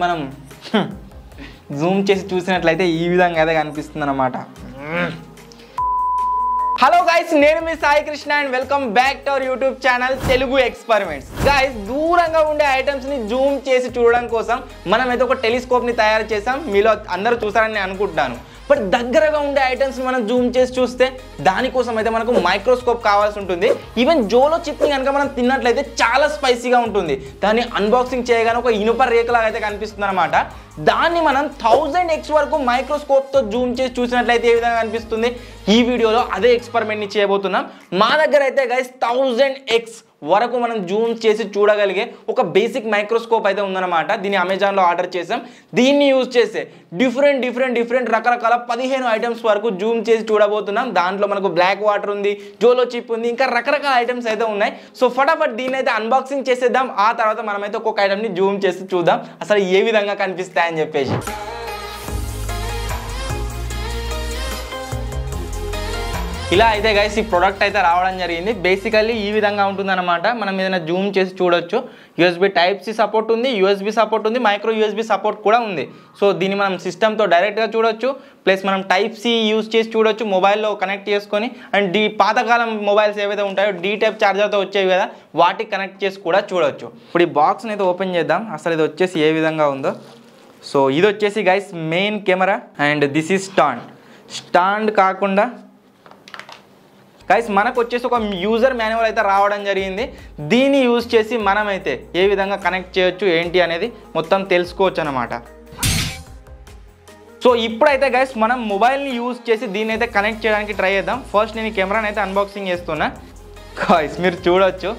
మనం జూమ్ చేసి చూసినట్లయితే ఈ విధంగా అయితే కనిపిస్తుంది అన్నమాట. హలో గైస్, నేను మీ Sai Krishna and welcome back to our YouTube channel Telugu experiments. Guys, దూరంగా ఉండే ఐటమ్స్ ని జూమ్ చేసి చూడడం కోసం మనమైతే ఒక టెలిస్కోప్ ని తయారు చేసాం. మీలో అందరూ చూసారని నేను అనుకుంటున్నాను. బట్ దగ్గరగా ఉండే ఐటమ్స్ మనం జూమ్ చేసి చూస్తే దానికోసం అయితే మనకు మైక్రోస్కోప్ కావాల్సి ఉంటుంది. ఈవెన్ జోలో చిప్ ని కనుక మనం తిన్నట్లయితే చాలా స్పైసీగా ఉంటుంది. దాన్ని అన్బాక్సింగ్ చేయగానే ఒక ఇనుప రేఖలాగా అయితే కనిపిస్తుంది అనమాట. దాన్ని మనం 1000x వరకు మైక్రోస్కోప్ తో జూమ్ చేసి చూసినట్లయితే ఏ విధంగా కనిపిస్తుంది, ఈ వీడియోలో అదే ఎక్స్పెరిమెంట్ ని చేయబోతున్నాం. మా దగ్గర అయితే గైస్ 1000x వరకు మనం జూమ్ చేసి చూడగలిగే ఒక బేసిక్ మైక్రోస్కోప్ అయితే ఉందన్నమాట. దీన్ని అమెజాన్లో ఆర్డర్ చేసాం. దీన్ని యూజ్ చేసే డిఫరెంట్ రకరకాల 15 ఐటమ్స్ వరకు జూమ్ చేసి చూడబోతున్నాం. దాంట్లో మనకు బ్లాక్ వాటర్ ఉంది, జోలో చిప్ ఉంది, ఇంకా రకరకాల ఐటమ్స్ అయితే ఉన్నాయి. సో ఫటాఫట్ దీన్ని అయితే అన్బాక్సింగ్ చేసేద్దాం. ఆ తర్వాత మనమైతే ఒక్కొక్క ఐటమ్ని జూమ్ చేసి చూద్దాం అసలు ఏ విధంగా కనిపిస్తాయని చెప్పేసి. ఇలా అయితే గైస్ ఈ ప్రోడక్ట్ అయితే రావడం జరిగింది. బేసికల్లీ ఈ విధంగా ఉంటుందన్నమాట. మనం ఏదైనా జూమ్ చేసి చూడొచ్చు. యూఎస్బి టైప్ సి సపోర్ట్ ఉంది, యూఎస్బి సపోర్ట్ ఉంది, మైక్రో యూఎస్బి సపోర్ట్ కూడా ఉంది. సో దీన్ని మనం సిస్టమ్తో డైరెక్ట్గా చూడొచ్చు, ప్లస్ మనం టైప్ సి యూజ్ చేసి చూడొచ్చు మొబైల్లో కనెక్ట్ చేసుకొని. అండ్ పాతకాలం మొబైల్స్ ఏవైతే ఉంటాయో డీ టైప్ ఛార్జర్తో వచ్చేవి కదా, వాటికి కనెక్ట్ చేసి కూడా చూడొచ్చు. ఇప్పుడు ఈ బాక్స్ని అయితే ఓపెన్ చేద్దాం అసలు ఇది వచ్చేసి ఏ విధంగా ఉందో. సో ఇది వచ్చేసి guys main camera and this is stand కాకుండా గైస్ మనకు వచ్చేసి ఒక యూజర్ మాన్యువల్ అయితే రావడం జరిగింది. దీన్ని యూజ్ చేసి మనమైతే ఏ విధంగా కనెక్ట్ చేయొచ్చు ఏంటి అనేది మొత్తం తెలుసుకోవచ్చు అనమాట. సో ఇప్పుడైతే గైస్ మనం మొబైల్ని యూజ్ చేసి దీన్ని అయితే కనెక్ట్ చేయడానికి ట్రై చేద్దాం. ఫస్ట్ నేను ఈ కెమెరాని అయితే అన్బాక్సింగ్ చేస్తున్నా. గైస్ మీరు చూడొచ్చు,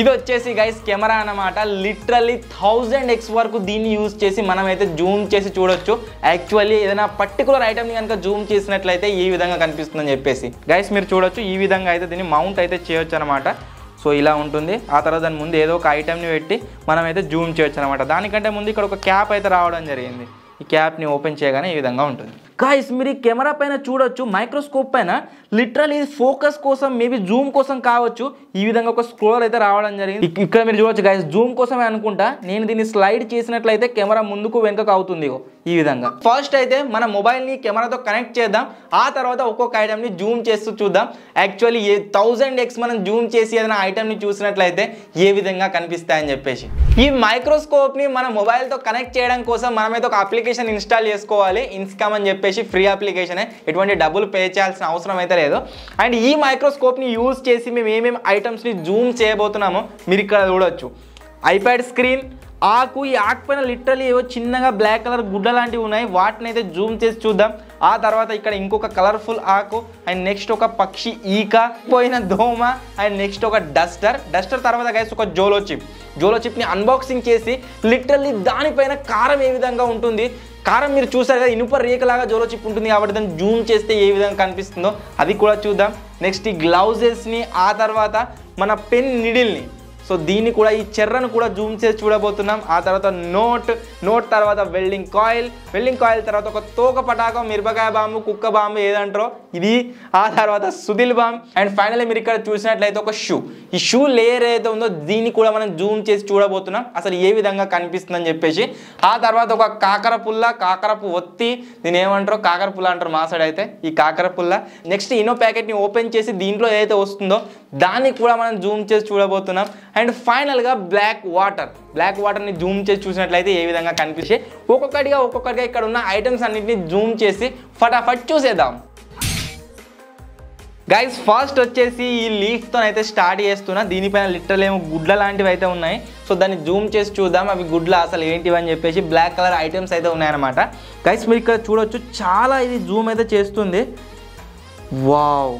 ఇది వచ్చేసి గైస్ కెమెరా అన్నమాట. లిటరల్లీ 1000x వరకు దీన్ని యూజ్ చేసి మనమైతే జూమ్ చేసి చూడొచ్చు. యాక్చువల్లీ ఏదైనా పర్టికులర్ ఐటమ్ని కనుక జూమ్ చేసినట్లయితే ఈ విధంగా కనిపిస్తుందని చెప్పేసి గైస్ మీరు చూడొచ్చు. ఈ విధంగా అయితే దీన్ని మౌంట్ అయితే చేయొచ్చు అనమాట. సో ఇలా ఉంటుంది. ఆ తర్వాత దాని ముందు ఏదో ఒక ఐటమ్ని పెట్టి మనమైతే జూమ్ చేయొచ్చు అనమాట. దానికంటే ముందు ఇక్కడ ఒక క్యాప్ అయితే రావడం జరిగింది. ఈ క్యాప్ని ఓపెన్ చేయగానే ఈ విధంగా ఉంటుంది. గాయ్స్ మీరు ఈ కెమెరా పైన చూడొచ్చు, మైక్రోస్కోప్ పైన లిటరల్ ఇది ఫోకస్ కోసం మేబీ జూమ్ కోసం కావచ్చు ఈ విధంగా ఒక స్క్రోల్ అయితే రావడం జరిగింది. ఇక్కడ మీరు చూడొచ్చు గాయ్స్, జూమ్ కోసమే అనుకుంటా. నేను దీన్ని స్లైడ్ చేసినట్లయితే కెమెరా ముందుకు వెనుకకు అవుతుంది ఈ విధంగా. ఫస్ట్ అయితే మన మొబైల్ని కెమెరాతో కనెక్ట్ చేద్దాం. ఆ తర్వాత ఒక్కొక్క ఐటమ్ని జూమ్ చేస్తూ చూద్దాం. యాక్చువల్లీ 1000x మనం జూమ్ చేసి ఏదైనా ఐటమ్ని చూసినట్లయితే ఏ విధంగా కనిపిస్తాయని చెప్పేసి. ఈ మైక్రోస్కోప్ని మన మొబైల్తో కనెక్ట్ చేయడం కోసం మనమైతే ఒక అప్లికేషన్ ఇన్స్టాల్ చేసుకోవాలి. ఇన్స్కామ్ అని చెప్పేసి ఫ్రీ అప్లికేషనే, ఎటువంటి డబ్బులు పే చేయాల్సిన అవసరం అయితే లేదు. అండ్ ఈ మైక్రోస్కోప్ని యూజ్ చేసి మేము ఏమేమి ఐటమ్స్ని జూమ్ చేయబోతున్నామో మీరు ఇక్కడ చూడొచ్చు. ఐప్యాడ్ స్క్రీన్, ఆకు, ఈ ఆకు పైన లిటరలీ ఏవో చిన్నగా బ్లాక్ కలర్ గుడ్డ లాంటివి ఉన్నాయి, వాటిని అయితే జూమ్ చేసి చూద్దాం. ఆ తర్వాత ఇక్కడ ఇంకొక కలర్ఫుల్ ఆకు, అండ్ నెక్స్ట్ ఒక పక్షి ఈక, పోయిన దోమ, అండ్ నెక్స్ట్ ఒక డస్టర్ తర్వాత గైస్ ఒక జోలో చిప్ని అన్బాక్సింగ్ చేసి లిటరల్లీ దానిపైన కారం ఏ విధంగా ఉంటుంది, కారం మీరు చూసారు కదా ఇనుప రేఖలాగా జోలో చిప్ ఉంటుంది కాబట్టి దాన్ని జూమ్ చేస్తే ఏ విధంగా కనిపిస్తుందో అది కూడా చూద్దాం. నెక్స్ట్ ఈ గ్లౌజెస్ని, ఆ తర్వాత మన పెన్ నిడిల్ని, సో దీన్ని కూడా ఈ చెర్రను కూడా జూమ్ చేసి చూడబోతున్నాం. ఆ తర్వాత నోట్ తర్వాత వెల్డింగ్ కాయిల్ తర్వాత ఒక తోక పటాకం, మిరపకాయ బాంబు, కుక్క బాంబు ఏదంటారో ఇది, ఆ తర్వాత సుదిల్ బాంబ్, అండ్ ఫైనల్లీ మీరు ఇక్కడ చూసినట్లయితే ఒక ఈ షూ లేయర్ ఏదైతే ఉందో దీన్ని కూడా మనం జూమ్ చేసి చూడబోతున్నాం అసలు ఏ విధంగా కనిపిస్తుందని చెప్పేసి. ఆ తర్వాత ఒక కాకరపు ఒత్తి, దీని ఏమంటారో కాకర పుల్ల అంటారు మా సైడ్ అయితే, ఈ కాకర పుల్ల. నెక్స్ట్ ఇనో ప్యాకెట్ని ఓపెన్ చేసి దీంట్లో ఏదైతే వస్తుందో దాన్ని కూడా మనం జూమ్ చేసి చూడబోతున్నాం. అండ్ ఫైనల్గా బ్లాక్ వాటర్ని జూమ్ చేసి చూసినట్లయితే ఏ విధంగా కనిపించే. ఒక్కొక్కటిగా ఇక్కడ ఉన్న ఐటమ్స్ అన్నింటినీ జూమ్ చేసి ఫటాఫట్ చూసేద్దాం. గైస్ ఫస్ట్ వచ్చేసి ఈ లీఫ్తో అయితే స్టార్ట్ చేస్తున్నా. దీనిపైన లిటరల్ ఏమో గుడ్ల లాంటివి అయితే ఉన్నాయి. సో దాన్ని జూమ్ చేసి చూద్దాం అవి గుడ్ల అసలు ఏంటివి అని చెప్పేసి. బ్లాక్ కలర్ ఐటమ్స్ అయితే ఉన్నాయన్నమాట. గైస్ మీరు ఇక్కడ చూడొచ్చు, చాలా ఇది జూమ్ అయితే చేస్తుంది. వావ్,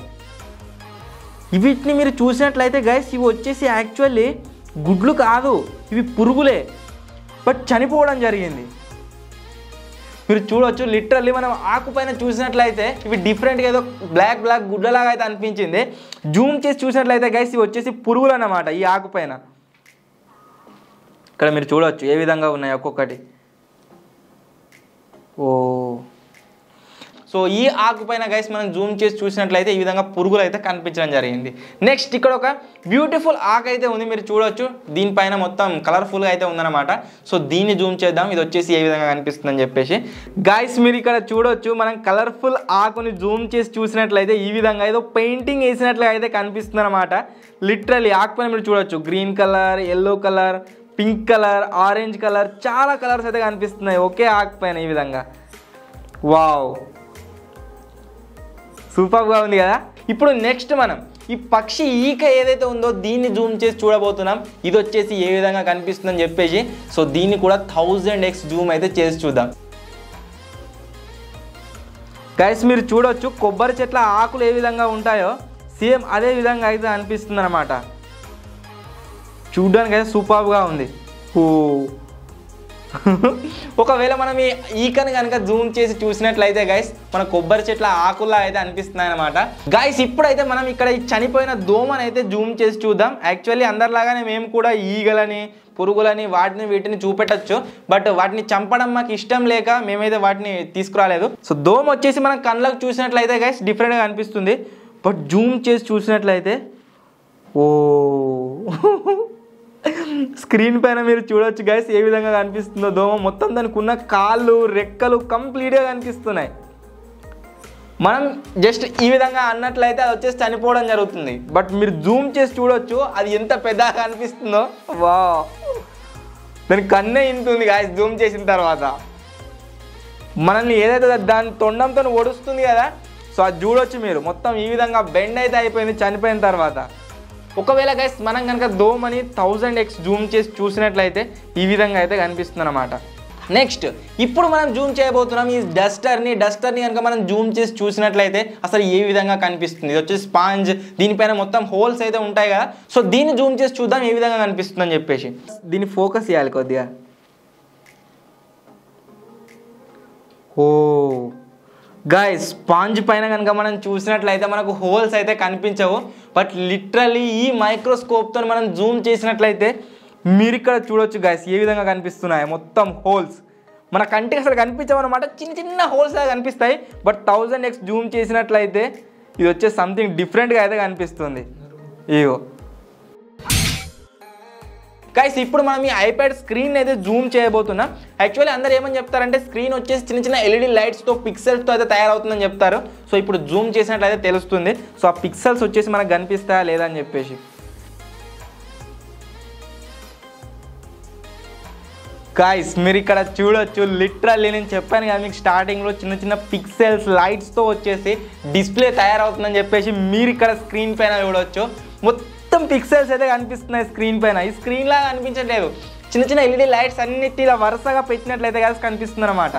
వీటిని మీరు చూసినట్లయితే గైస్ ఇవి వచ్చేసి యాక్చువల్లీ గుడ్లు కాదు, ఇవి పురుగులే, బట్ చనిపోవడం జరిగింది. మీరు చూడొచ్చు లిటరల్లీ మనం ఆకుపైన చూసినట్లయితే ఇవి డిఫరెంట్గా ఏదో బ్లాక్ గుడ్డలాగా అయితే అనిపించింది. జూమ్ చేసి చూసినట్లయితే గైస్ ఇవి వచ్చేసి పురుగులు అన్నమాట ఈ ఆకుపైన. ఇక్కడ మీరు చూడొచ్చు ఏ విధంగా ఉన్నాయి ఒక్కొక్కటి. సో ఈ ఆకు పైన గైస్ మనం జూమ్ చేసి చూసినట్లయితే ఈ విధంగా పురుగులు అయితే కనిపించడం జరిగింది. నెక్స్ట్ ఇక్కడ ఒక బ్యూటిఫుల్ ఆకు అయితే ఉంది, మీరు చూడొచ్చు. దీనిపైన మొత్తం కలర్ఫుల్గా అయితే ఉందన్నమాట. సో దీన్ని జూమ్ చేద్దాం, ఇది వచ్చేసి ఏ విధంగా కనిపిస్తుందని చెప్పేసి. గైస్ మీరు ఇక్కడ చూడొచ్చు, మనం కలర్ఫుల్ ఆకుని జూమ్ చేసి చూసినట్లయితే ఈ విధంగా ఏదో పెయింటింగ్ వేసినట్లుగా అయితే కనిపిస్తుంది అనమాట. లిటరలీ ఆకు పైన మీరు చూడొచ్చు green colour, yellow colour, pink colour, orange colour, చాలా కలర్స్ అయితే కనిపిస్తున్నాయి ఒకే ఆకు పైన ఈ విధంగా. వావ్, సూపర్గా ఉంది కదా. ఇప్పుడు నెక్స్ట్ మనం ఈ పక్షి ఈక ఏదైతే ఉందో దీన్ని జూమ్ చేసి చూడబోతున్నాం. ఇది వచ్చేసి ఏ విధంగా కనిపిస్తుందని చెప్పేసి. సో దీన్ని కూడా 1000x జూమ్ అయితే చేసి చూద్దాం. గైస్ మీరు చూడొచ్చు, కొబ్బరి చెట్ల ఆకులు ఏ విధంగా ఉంటాయో సేమ్ అదే విధంగా అయితే అనిపిస్తుంది అనమాట. చూడడానికి అయితే సూపర్గా ఉంది. ఓ ఒకవేళ మనం ఈ ఈకని కనుక జూమ్ చేసి చూసినట్లయితే గైస్ మన కొబ్బరి చెట్ల ఆకుల్లా అయితే అనిపిస్తున్నాయి అనమాట. గైస్ ఇప్పుడైతే మనం ఇక్కడ ఈ చనిపోయిన దోమని అయితే జూమ్ చేసి చూద్దాం. యాక్చువల్లీ అందరిలాగానే మేము కూడా ఈగలని, పురుగులని, వీటిని చూపెట్టచ్చు. బట్ వాటిని చంపడం మాకు ఇష్టం లేక మేమైతే వాటిని తీసుకురాలేదు. సో దోమ వచ్చేసి మనం కళ్ళకు చూసినట్లయితే గైస్ డిఫరెంట్గా అనిపిస్తుంది. బట్ జూమ్ చేసి చూసినట్లయితే ఓ స్క్రీన్ పైన మీరు చూడొచ్చు గైస్ ఏ విధంగా కనిపిస్తుందో దోమ. మొత్తం దానికి ఉన్న కాళ్ళు, రెక్కలు కంప్లీట్గా కనిపిస్తున్నాయి. మనం జస్ట్ ఈ విధంగా అన్నట్లయితే అది వచ్చేసి చనిపోవడం జరుగుతుంది. బట్ మీరు జూమ్ చేసి చూడొచ్చు అది ఎంత పెద్దగా కనిపిస్తుందో. వా, దాని కన్నే ఇంతుంది గాయస్ జూమ్ చేసిన తర్వాత. మనల్ని ఏదైతే దాని తొండంతో ఒడుస్తుంది కదా, సో అది చూడొచ్చు మీరు. మొత్తం ఈ విధంగా బెండ్ అయితే అయిపోయింది చనిపోయిన తర్వాత. ఒకవేళ గైస్ మనం కనుక దోమని 1000x జూమ్ చేసి చూసినట్లయితే ఈ విధంగా అయితే కనిపిస్తుంది అనమాట. నెక్స్ట్ ఇప్పుడు మనం జూమ్ చేయబోతున్నాం ఈ డస్టర్ని కనుక మనం జూమ్ చేసి చూసినట్లయితే అసలు ఏ విధంగా కనిపిస్తుంది. ఇది వచ్చేసి స్పాంజ్, దీనిపైన మొత్తం హోల్స్ అయితే ఉంటాయి కదా. సో దీన్ని జూమ్ చేసి చూద్దాం ఏ విధంగా కనిపిస్తుంది అని చెప్పేసి. దీన్ని ఫోకస్ చేయాలి కొద్దిగా. ఓ గాయస్ స్పాంజ్ పైన కనుక మనం చూసినట్లయితే మనకు హోల్స్ అయితే కనిపించవు. బట్ లిటరలీ ఈ మైక్రోస్కోప్తో మనం జూమ్ చేసినట్లయితే మీరు ఇక్కడ చూడొచ్చు గాయస్ ఏ విధంగా కనిపిస్తున్నాయి మొత్తం హోల్స్. మన కంటికి అసలు కనిపించవు అనమాట, చిన్న చిన్న హోల్స్ అయితే కనిపిస్తాయి. బట్ 1000x జూమ్ చేసినట్లయితే ఇది వచ్చే సంథింగ్ డిఫరెంట్గా అయితే కనిపిస్తుంది. ఇగో గైస్ ఇప్పుడు మనం ఈ ఐప్యాడ్ స్క్రీన్ అయితే జూమ్ చేయబోతున్నాం. యాక్చువల్లీ అందరూ ఏమని చెప్తారంటే స్క్రీన్ వచ్చేసి చిన్న చిన్న LED లైట్స్తో, పిక్సెల్స్తో అయితే తయారవుతుందని చెప్తారు. సో ఇప్పుడు జూమ్ చేసినట్లయితే తెలుస్తుంది. సో ఆ పిక్సెల్స్ వచ్చేసి మనకు కనిపిస్తాయా లేదా అని చెప్పేసి. గాయస్ మీరు ఇక్కడ చూడొచ్చు, లిటరల్లీ నేను చెప్పాను కదా మీకు స్టార్టింగ్లో చిన్న చిన్న పిక్సెల్స్ లైట్స్తో వచ్చేసి డిస్ప్లే తయారవుతుందని చెప్పేసి. మీరు ఇక్కడ స్క్రీన్ పైన చూడొచ్చు మొత్తం పిక్సెల్స్ అయితే కనిపిస్తున్నాయి స్క్రీన్ పైన. ఈ స్క్రీన్ లాగా కనిపించట్లేదు, చిన్న చిన్న LED లైట్స్ అన్నిటి ఇలా వరుసగా పెట్టినట్లయితే కలిసి కనిపిస్తుంది అనమాట.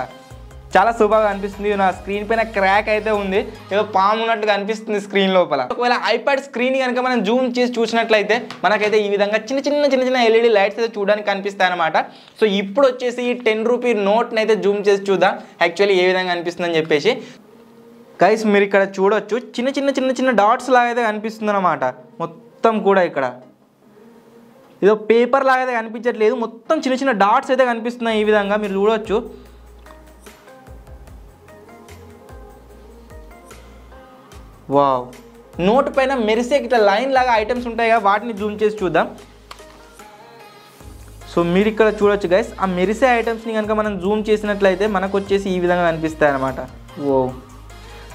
చాలా సూపర్గా అనిపిస్తుంది. నా స్క్రీన్ పైన క్రాక్ అయితే ఉంది, ఏదో పాము ఉన్నట్టుగా అనిపిస్తుంది స్క్రీన్ లోపల. ఒకవేళ ఐప్యాడ్ స్క్రీన్ కనుక మనం జూమ్ చేసి చూసినట్లయితే మనకైతే ఈ విధంగా చిన్న చిన్న LED లైట్స్ అయితే చూడడానికి కనిపిస్తాయి అనమాట. సో ఇప్పుడు వచ్చేసి ఈ 10 రూపీ నోట్ని అయితే జూమ్ చేసి చూద్దాం యాక్చువల్లీ ఏ విధంగా అనిపిస్తుందని చెప్పేసి. గైస్ మీరు ఇక్కడ చూడొచ్చు, చిన్న చిన్న డాట్స్ లాగా అయితే కనిపిస్తుంది అనమాట. మొత్తం కూడా ఇక్కడ ఏదో పేపర్ లాగా అయితే కనిపించట్లేదు, మొత్తం చిన్న చిన్న డాట్స్ అయితే కనిపిస్తున్నాయి ఈ విధంగా మీరు చూడొచ్చు. వావ్, నోట్ పైన మెరిసే ఇట్లా లైన్ లాగా ఐటమ్స్ ఉంటాయి కదా, వాటిని జూమ్ చేసి చూద్దాం. సో మీరు ఇక్కడ చూడొచ్చు గైస్, ఆ మెరిసే ఐటమ్స్ని కనుక మనం జూమ్ చేసినట్లయితే మనకు వచ్చేసి ఈ విధంగా కనిపిస్తాయి అనమాట. ఓ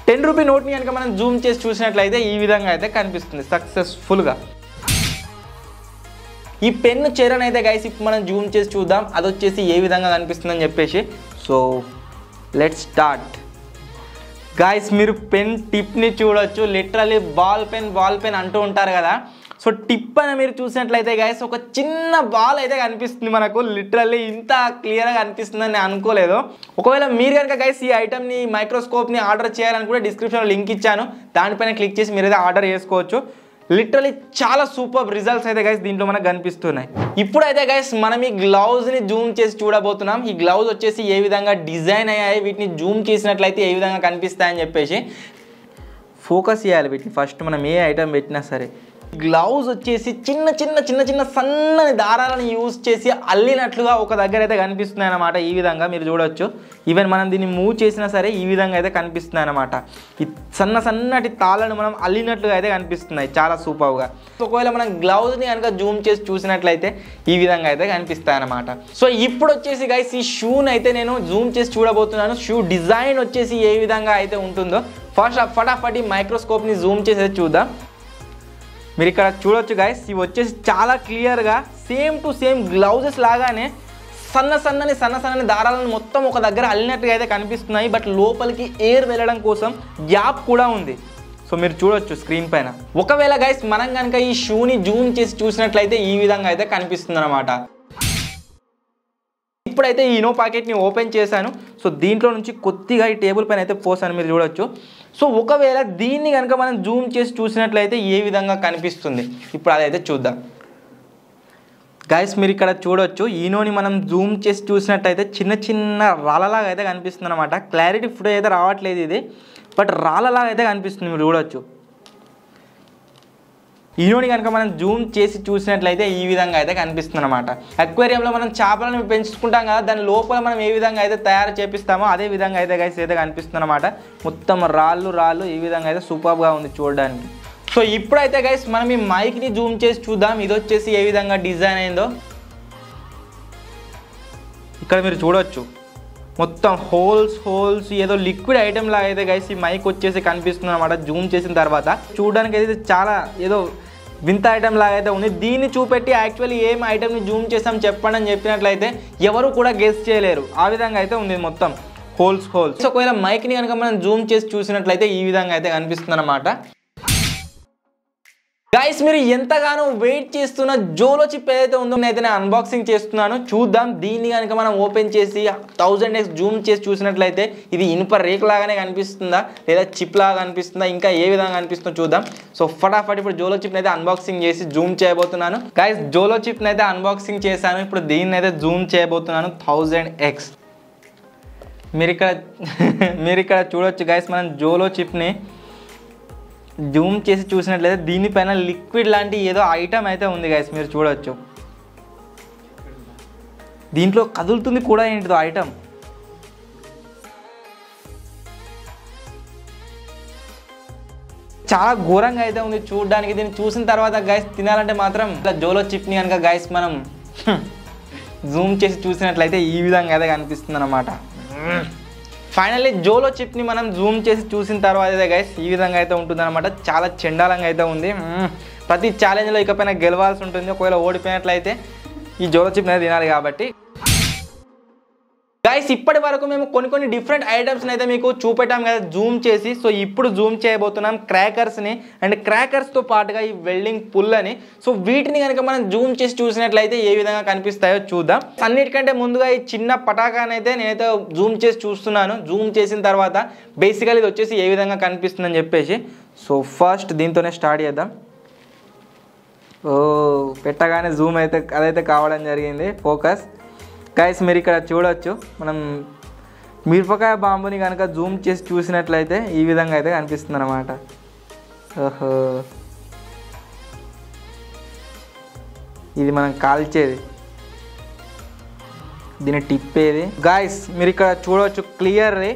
10 రూపీ నోట్ని కనుక మనం జూమ్ చేసి చూసినట్లయితే ఈ విధంగా అయితే కనిపిస్తుంది సక్సెస్ఫుల్గా. ఈ పెన్ను చైరని అయితే గైస్ ఇప్పుడు మనం జూమ్ చేసి చూద్దాం అది వచ్చేసి ఏ విధంగా కనిపిస్తుందని చెప్పేసి. So let's start. గాయస్ మీరు పెన్ టిప్ని చూడొచ్చు, లిటరలీ బాల్ పెన్ అంటూ ఉంటారు కదా. సో టిప్ అని మీరు చూసినట్లయితే గైస్ ఒక చిన్న బాల్ అయితే కనిపిస్తుంది మనకు. లిటరల్లీ ఇంత క్లియర్గా కనిపిస్తుందని నేను అనుకోలేదు. ఒకవేళ మీరు కనుక గైస్ ఈ ఐటమ్ని మైక్రోస్కోప్ని ఆర్డర్ చేయాలని కూడా డిస్క్రిప్షన్లో లింక్ ఇచ్చాను, దానిపైన క్లిక్ చేసి మీరైతే ఆర్డర్ చేసుకోవచ్చు. లిటరలీ చాలా సూపర్ రిజల్ట్స్ అయితే గైస్ దీంట్లో మనకు కనిపిస్తున్నాయి. ఇప్పుడైతే గైస్ మనం ఈ గ్లౌజ్ని జూమ్ చేసి చూడబోతున్నాం. ఈ గ్లౌజ్ వచ్చేసి ఏ విధంగా డిజైన్ అయ్యాయి, వీటిని జూమ్ చేసినట్లయితే ఏ విధంగా కనిపిస్తాయని చెప్పేసి. ఫోకస్ చేయాలి వీటిని ఫస్ట్ మనం ఏ ఐటమ్ పెట్టినా సరే. గ్లౌజ్ వచ్చేసి చిన్న చిన్న చిన్న చిన్న సన్నని దారాలను యూజ్ చేసి అల్లినట్లుగా ఒక దగ్గర అయితే కనిపిస్తున్నాయి అన్నమాట. ఈ విధంగా మీరు చూడొచ్చు. ఈవెన్ మనం దీన్ని మూవ్ చేసినా సరే ఈ విధంగా అయితే కనిపిస్తున్నాయి అన్నమాట. ఈ సన్నటి తాళ్ళను మనం అల్లినట్లుగా అయితే కనిపిస్తున్నాయి చాలా సూపర్గా. ఒకవేళ మనం గ్లౌజ్ని కనుక జూమ్ చేసి చూసినట్లయితే ఈ విధంగా అయితే కనిపిస్తాయి అన్నమాట. సో ఇప్పుడు వచ్చేసి గైస్ ఈ షూని అయితే నేను జూమ్ చేసి చూడబోతున్నాను. షూ డిజైన్ వచ్చేసి ఏ విధంగా అయితే ఉంటుందో ఫస్ట్ ఫటాఫట్ ఈ మైక్రోస్కోప్ని జూమ్ చేసి చూద్దాం. మీరు ఇక్కడ చూడొచ్చు గైస్, ఇవి వచ్చేసి చాలా క్లియర్గా సేమ్ టు సేమ్ గ్లౌజెస్ లాగానే సన్నని దారాలను మొత్తం ఒక దగ్గర అల్లినట్టుగా అయితే కనిపిస్తున్నాయి. బట్ లోపలికి ఎయిర్ వెళ్ళడం కోసం గ్యాప్ కూడా ఉంది. సో మీరు చూడొచ్చు స్క్రీన్ పైన. ఒకవేళ గైస్ మనం కనుక ఈ షూని జూమ్ చేసి చూసినట్లయితే ఈ విధంగా అయితే కనిపిస్తుంది అనమాట. ఇప్పుడైతే ఈ ఇనో ప్యాకెట్ని ఓపెన్ చేశాను. సో దీంట్లో నుంచి కొద్దిగా ఈ టేబుల్ పైన అయితే పోసాను, మీరు చూడొచ్చు. సో ఒకవేళ దీన్ని కనుక మనం జూమ్ చేసి చూసినట్లయితే ఏ విధంగా కనిపిస్తుంది ఇప్పుడు అదైతే చూద్దాం. గైస్ మీరు ఇక్కడ చూడొచ్చు, ఈనోని మనం జూమ్ చేసి చూసినట్టయితే చిన్న చిన్న రాళ్ళలాగా అయితే కనిపిస్తుంది అనమాట. క్లారిటీ ఫుడ్ అయితే రావట్లేదు ఇది, బట్ రాళ్ళలాగా అయితే కనిపిస్తుంది, మీరు చూడొచ్చు. ఈనోని కనుక మనం జూమ్ చేసి చూసినట్లయితే ఈ విధంగా అయితే కనిపిస్తుంది అనమాట. అక్వేరియంలో మనం చేపలను పెంచుకుంటాం కదా, దాని లోపల మనం ఏ విధంగా అయితే తయారు చేపిస్తామో అదే విధంగా అయితే గైస్ అయితే కనిపిస్తుంది అనమాట. మొత్తం రాళ్ళు ఈ విధంగా అయితే సూపర్గా ఉంది చూడడానికి. సో ఇప్పుడైతే గైస్ మనం ఈ మైక్ని జూమ్ చేసి చూద్దాం, ఇది వచ్చేసి ఏ విధంగా డిజైన్ అయిందో. ఇక్కడ మీరు చూడొచ్చు మొత్తం హోల్స్ ఏదో లిక్విడ్ ఐటెం లాగా అయితే గైస్ ఈ మైక్ వచ్చేసి కనిపిస్తుంది అనమాట. జూమ్ చేసిన తర్వాత చూడడానికి అయితే చాలా ఏదో వింత ఐటెం లాగా అయితే ఉంది. దీన్ని చూపెట్టి యాక్చువల్లీ ఏం ఐటెంని జూమ్ చేసాం చెప్పండి అని చెప్పినట్లయితే ఎవరు కూడా గెస్ చేయలేరు. ఆ విధంగా అయితే ఉంది మొత్తం హోల్స్. ఒకవేళ మైక్ని కనుక మనం జూమ్ చేసి చూసినట్లయితే ఈ విధంగా అయితే కనిపిస్తుంది అనమాట. గైస్ మీరు ఎంతగానో వెయిట్ చేస్తున్న జోలో చిప్ ఏదైతే ఉందో అయితే నేను అన్బాక్సింగ్ చేస్తున్నాను. చూద్దాం దీన్ని కనుక మనం ఓపెన్ చేసి 1000x జూమ్ చేసి చూసినట్లయితే ఇది ఇనుప రేక్ లాగానే కనిపిస్తుందా లేదా చిప్ లాగా కనిపిస్తుందా ఇంకా ఏ విధంగా కనిపిస్తుందో చూద్దాం. సో ఫటాఫట్ ఇప్పుడు జోలో చిప్ని అయితే అన్బాక్సింగ్ చేసి జూమ్ చేయబోతున్నాను. గైస్ జోలో చిప్ని అయితే అన్బాక్సింగ్ చేశాను, ఇప్పుడు దీన్ని అయితే జూమ్ చేయబోతున్నాను 1000x. మీరు ఇక్కడ చూడొచ్చు గైస్, మనం జోలో చిప్ని జూమ్ చేసి చూసినట్లయితే దీనిపైన లిక్విడ్ లాంటి ఏదో ఐటమ్ అయితే ఉంది గైస్, మీరు చూడొచ్చు. దీంట్లో కదులుతుంది కూడా ఏంటిదో ఐటమ్. చాలా ఘోరంగా అయితే ఉంది చూడడానికి. దీన్ని చూసిన తర్వాత గైస్ తినాలంటే మాత్రం జోలో చిప్ని కనుక గైస్ మనం జూమ్ చేసి చూసినట్లయితే ఈ విధంగా అయితే కనిపిస్తుంది అనమాట. ఫైనల్లీ జోలో చిప్ని మనం జూమ్ చేసి చూసిన తర్వాత అయితే గైస్ ఈ విధంగా అయితే ఉంటుంది అనమాట. చాలా చెండాలంగా అయితే ఉంది. ప్రతి ఛాలెంజ్లో ఇకపైన గెలవాల్సి ఉంటుంది. ఒకవేళ ఓడిపోయినట్లయితే ఈ జోలో చిప్ని అయితే తినాలి కాబట్టి. గైస్ ఇప్పటి వరకు మేము కొన్ని డిఫరెంట్ ఐటమ్స్ని అయితే మీకు చూపెట్టాం కదా జూమ్ చేసి. సో ఇప్పుడు జూమ్ చేయబోతున్నాం క్రాకర్స్ని అండ్ క్రాకర్స్తో పాటుగా ఈ వెల్డింగ్ పుల్లని. సో వీటిని కనుక మనం జూమ్ చేసి చూసినట్లయితే ఏ విధంగా కనిపిస్తాయో చూద్దాం. అన్నిటికంటే ముందుగా ఈ చిన్న పటాకాని అయితే నేనైతే జూమ్ చేసి చూస్తున్నాను. జూమ్ చేసిన తర్వాత బేసికల్ ఇది వచ్చేసి ఏ విధంగా కనిపిస్తుందని చెప్పేసి. సో ఫస్ట్ దీంతోనే స్టార్ట్ చేద్దాం. పెట్టగానే జూమ్ అయితే అదైతే కావడం జరిగింది ఫోకస్. గైస్ మీరు ఇక్కడ చూడొచ్చు, మనం మిరపకాయ బాంబుని కనుక జూమ్ చేసి చూసినట్లయితే ఈ విధంగా అయితే కనిపిస్తుంది అన్నమాట. ఓహో ఇది మనం కాల్చేది, దీన్ని టిప్పేది. గైస్ మీరు ఇక్కడ చూడవచ్చు క్లియర్లీ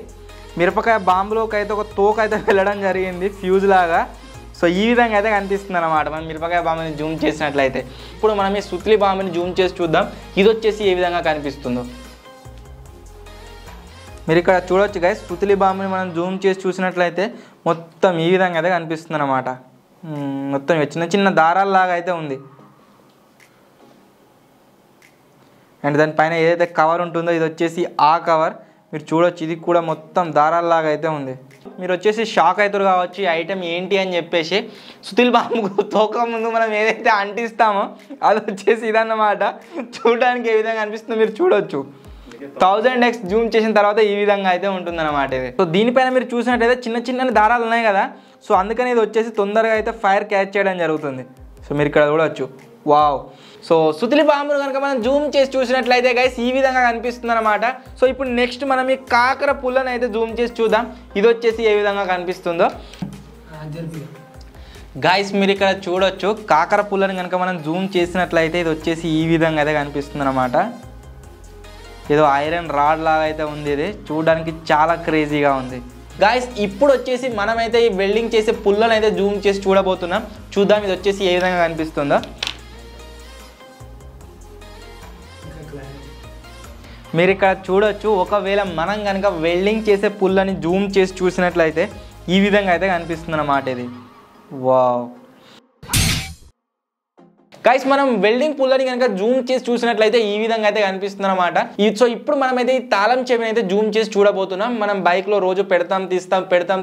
మిరపకాయ బాంబులోకి అయితే ఒక తోక అయితే వెళ్ళడం జరిగింది ఫ్యూజ్ లాగా. సో ఈ విధంగా అయితే కనిపిస్తుంది అనమాట మనం మిరపకాయ బాంబుని జూమ్ చేసినట్లయితే. ఇప్పుడు మనం ఈ సుత్లి బాంబుని జూమ్ చేసి చూద్దాం ఇది వచ్చేసి ఏ విధంగా కనిపిస్తుందో. మీరు ఇక్కడ చూడొచ్చు గైస్, సుత్లి బాంబుని మనం జూమ్ చేసి చూసినట్లయితే మొత్తం ఈ విధంగా అయితే కనిపిస్తుంది అనమాట. మొత్తం చిన్న చిన్న దారాల్లాగా అయితే ఉంది. అండ్ దానిపైన ఏదైతే కవర్ ఉంటుందో ఇది వచ్చేసి ఆ కవర్, మీరు చూడొచ్చు ఇది కూడా మొత్తం దారాల్లాగా అయితే ఉంది. మీరు వచ్చేసి షాక్ అవుతారు కావచ్చు ఈ ఐటెం ఏంటి అని చెప్పేసి. సుతిల్ బాంబుకు తోక ముందు మనం ఏదైతే అంటిస్తామో అది వచ్చేసి ఇదన్నమాట. చూడడానికి ఏ విధంగా అనిపిస్తుందో మీరు చూడొచ్చు. 1000x జూమ్ చేసిన తర్వాత ఈ విధంగా అయితే ఉంటుందన్నమాట ఇది. సో దీనిపైన మీరు చూసినట్టయితే చిన్న చిన్న దారాలు ఉన్నాయి కదా, సో అందుకని ఇది వచ్చేసి తొందరగా అయితే ఫైర్ క్యాచ్ చేయడం జరుగుతుంది. సో మీరు ఇక్కడ చూడవచ్చు. వావ్. సో సుతిలి బాంబును కనుక మనం జూమ్ చేసి చూసినట్లయితే గైస్ ఈ విధంగా కనిపిస్తుంది అనమాట. సో ఇప్పుడు నెక్స్ట్ మనం ఈ కాకర పుల్లని అయితే జూమ్ చేసి చూద్దాం ఇది వచ్చేసి ఏ విధంగా కనిపిస్తుందో. గాయస్ మీరు ఇక్కడ చూడొచ్చు కాకర పుల్లని కనుక మనం జూమ్ చేసినట్లయితే ఇది వచ్చేసి ఈ విధంగా అయితే కనిపిస్తుంది అనమాట. ఏదో ఐరన్ రాడ్ లాగా అయితే ఉంది, ఇది చూడడానికి చాలా క్రేజీగా ఉంది. గాయస్ ఇప్పుడు వచ్చేసి మనమైతే ఈ వెల్డింగ్ చేసే పుల్లను అయితే జూమ్ చేసి చూడబోతున్నాం. చూద్దాం ఇది వచ్చేసి ఏ విధంగా కనిపిస్తుందో. మీరు ఇక్కడ చూడొచ్చు, ఒకవేళ మనం కనుక వెల్డింగ్ చేసే పుల్లని జూమ్ చేసి చూసినట్లయితే ఈ విధంగా అయితే కనిపిస్తుంది అన్నమాట ఇది. వావ్ గైస్ మనం వెల్డింగ్ పుల్లని కనుక జూమ్ చేసి చూసినట్లయితే ఈ విధంగా అయితే కనిపిస్తుంది అనమాట. సో ఇప్పుడు మనమైతే ఈ తాళం చెవిని అయితే జూమ్ చేసి చూడబోతున్నాం. మనం బైక్లో రోజు పెడతాం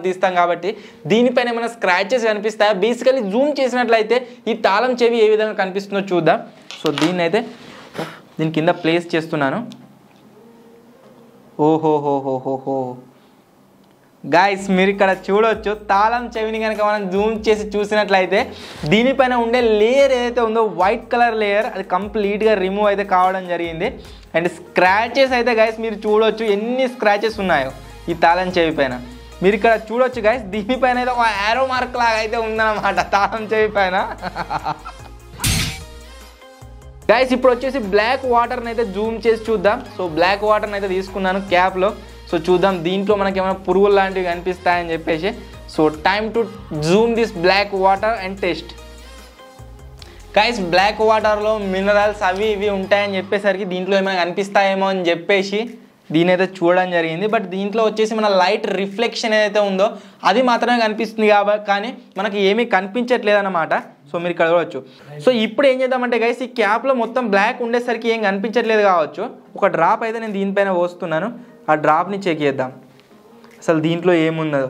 తీస్తాం కాబట్టి దీనిపైన ఏమైనా స్క్రాచెస్ కనిపిస్తాయా, బేసికలీ జూమ్ చేసినట్లయితే ఈ తాళం చెవి ఏ విధంగా కనిపిస్తుందో చూద్దాం. సో దీన్ని అయితే దీని కింద ప్లేస్ చేస్తున్నాను. ఓహోహోహోహోహో గాయస్ మీరు ఇక్కడ చూడొచ్చు, తాళం చెవిని కనుక మనం జూమ్ చేసి చూసినట్లయితే దీనిపైన ఉండే లేయర్ ఏదైతే ఉందో వైట్ కలర్ లేయర్ అది కంప్లీట్గా రిమూవ్ అయితే కావడం జరిగింది. అండ్ స్క్రాచెస్ అయితే గాయస్ మీరు చూడొచ్చు ఎన్ని స్క్రాచెస్ ఉన్నాయో ఈ తాళం చెవి పైన. మీరు ఇక్కడ చూడొచ్చు గాయస్, దీనిపైన అయితే ఒక యారో మార్క్ లాగా అయితే ఉందన్నమాట తాళం చెవి పైన. గాయస్ ఇప్పుడు వచ్చేసి బ్లాక్ వాటర్ని అయితే జూమ్ చేసి చూద్దాం. సో బ్లాక్ వాటర్ని అయితే తీసుకున్నాను క్యాప్లో. సో చూద్దాం దీంట్లో మనకి ఏమైనా పురుగులు లాంటివి కనిపిస్తాయని చెప్పేసి. So time to zoom this black water and test. Guys black వాటర్లో మినరల్స్ అవి ఇవి ఉంటాయని చెప్పేసరికి దీంట్లో ఏమైనా కనిపిస్తాయేమో అని చెప్పేసి దీని అయితే చూడడం జరిగింది. బట్ దీంట్లో వచ్చేసి మన లైట్ రిఫ్లెక్షన్ ఏదైతే ఉందో అది మాత్రమే కనిపిస్తుంది కాబట్టి, కానీ మనకి ఏమీ కనిపించట్లేదు అన్నమాట. సో మీరు ఇక్కడ చూడవచ్చు. సో ఇప్పుడు ఏం చేద్దామంటే గైస్ ఈ క్యాప్లో మొత్తం బ్లాక్ ఉండేసరికి ఏం కనిపించట్లేదు కావచ్చు, ఒక డ్రాప్ అయితే నేను దీనిపైన పోస్తున్నాను. ఆ డ్రాప్ని చెక్ చేద్దాం అసలు దీంట్లో ఏముందో.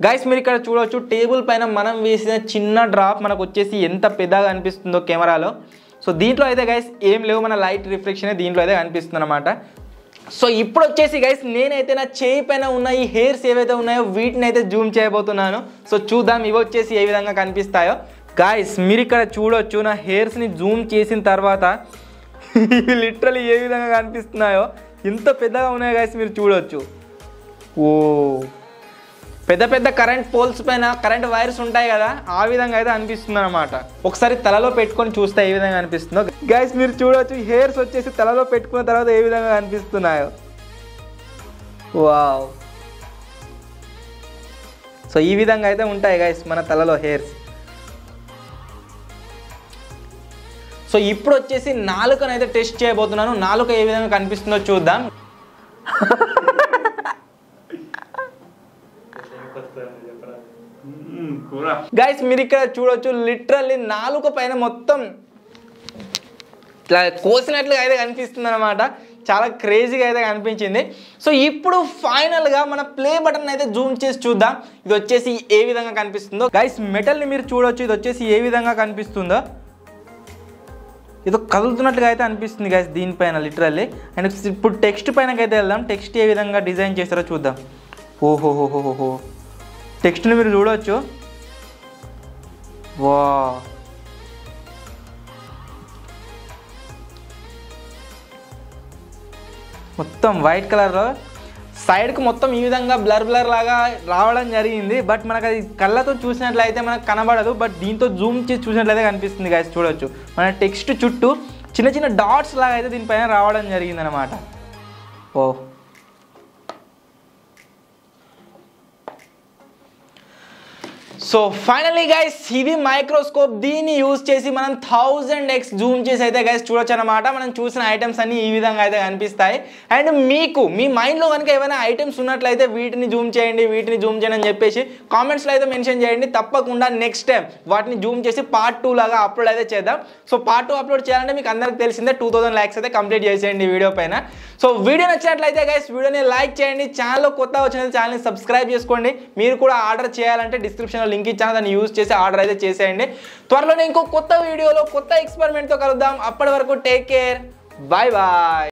గైస్ మీరు ఇక్కడ చూడవచ్చు, టేబుల్ పైన మనం వేసిన చిన్న డ్రాప్ మనకు వచ్చేసి ఎంత పెద్దగా కనిపిస్తుందో కెమెరాలో. సో దీంట్లో అయితే గైస్ ఏం లేవు, మన లైట్ రిఫ్లెక్షన్ దీంట్లో అయితే కనిపిస్తుంది అనమాట. సో ఇప్పుడు వచ్చేసి గైస్ నేనైతే నా చేయి పైన ఉన్న ఈ హెయిర్స్ ఏవైతే ఉన్నాయో వీటిని అయితే జూమ్ చేయబోతున్నాను. సో చూద్దాం ఇవి వచ్చేసి ఏ విధంగా కనిపిస్తాయో. గాయస్ మీరు ఇక్కడ చూడొచ్చు, నా హెయిర్స్ని జూమ్ చేసిన తర్వాత ఇవి లిటరలీ ఏ విధంగా కనిపిస్తున్నాయో, ఎంత పెద్దగా ఉన్నాయో గైస్ మీరు చూడొచ్చు. ఓ పెద్ద పెద్ద కరెంట్ పోల్స్ పైన కరెంట్ వైర్స్ ఉంటాయి కదా, ఆ విధంగా అయితే అనిపిస్తుంది అనమాట. ఒకసారి తలలో పెట్టుకొని చూస్తే ఏ విధంగా అనిపిస్తుందో. గైస్ మీరు చూడవచ్చు హెయిర్స్ వచ్చేసి తలలో పెట్టుకున్న తర్వాత ఏ విధంగా కనిపిస్తున్నాయో. వావ్ సో ఈ విధంగా అయితే ఉంటాయి గైస్ మన తలలో హెయిర్స్. సో ఇప్పుడు వచ్చేసి నాలుకను అయితే టెస్ట్ చేయబోతున్నాను. నాలుక ఏ విధంగా కనిపిస్తుందో చూద్దాం. గైస్ మీరు ఇక్కడ చూడొచ్చు, లిటరల్లీ నాలుక పైన మొత్తం ఇట్లా కోసినట్లుగా అయితే కనిపిస్తుంది అనమాట. చాలా క్రేజీగా అయితే కనిపించింది. సో ఇప్పుడు ఫైనల్గా మన ప్లే బటన్ అయితే జూమ్ చేసి చూద్దాం ఇది వచ్చేసి ఏ విధంగా కనిపిస్తుందో. గైస్ మెటల్ని మీరు చూడొచ్చు, ఇది వచ్చేసి ఏ విధంగా కనిపిస్తుందో. ఏదో కదులుతున్నట్లుగా అయితే అనిపిస్తుంది గైస్ దీనిపైన లిటరల్లీ. అండ్ ఇప్పుడు టెక్స్ట్ పైనకి అయితే వెళ్దాం, టెక్స్ట్ ఏ విధంగా డిజైన్ చేస్తారో చూద్దాం. ఓహోహోహోహో టెక్స్ట్ని మీరు చూడవచ్చు. వా మొత్తం వైట్ కలర్లో సైడ్కి మొత్తం ఈ విధంగా బ్లర్ లాగా రావడం జరిగింది. బట్ మనకు అది కళ్ళతో చూసినట్లయితే మనకు కనబడదు, బట్ దీంతో జూమ్ చేసి చూసినట్లయితే కనిపిస్తుంది గైస్. చూడొచ్చు మన టెక్స్ట్ చుట్టూ చిన్న చిన్న డాట్స్ లాగా అయితే దీనిపైన రావడం జరిగింది అనమాట. ఓ సో ఫైనలీ గైస్ ఇది మైక్రోస్కోప్. దీన్ని యూజ్ చేసి మనం 1000x జూమ్ చేసి అయితే గైస్ చూడొచ్చు అనమాట. మనం చూసిన ఐటమ్స్ అన్ని ఈ విధంగా అయితే కనిపిస్తాయి. అండ్ మీకు మీ మైండ్లో కనుక ఏమైనా ఐటమ్స్ ఉన్నట్లయితే వీటిని జూమ్ చేయండి అని చెప్పేసి కామెంట్స్లో అయితే మెన్షన్ చేయండి. తప్పకుండా నెక్స్ట్ టైం వాటిని జూమ్ చేసి పార్ట్ 2 లాగా అప్లోడ్ అయితే చేద్దాం. సో పార్ట్ 2 అప్లోడ్ చేయాలంటే మీకు అందరికి తెలిసిందే 2000 likes అయితే కంప్లీట్ చేసేయండి ఈ వీడియో పైన. సో వీడియో నచ్చినట్లయితే గైస్ వీడియోని లైక్ చేయండి. ఛానల్లో కొత్త వచ్చిన ఛానల్ని సబ్స్క్రైబ్ చేసుకోండి. మీరు కూడా ఆర్డర్ చేయాలంటే డిస్క్రిప్షన్లో లింక్ ఇచ్చాను, దాన్ని యూజ్ చేసి ఆర్డర్ అయితే చేసేయండి. త్వరలోనే ఇంకో కొత్త వీడియోలో కొత్త ఎక్స్పెరిమెంట్తో కలుద్దాం. అప్పటి వరకు టేక్ కేర్, బాయ్ బాయ్.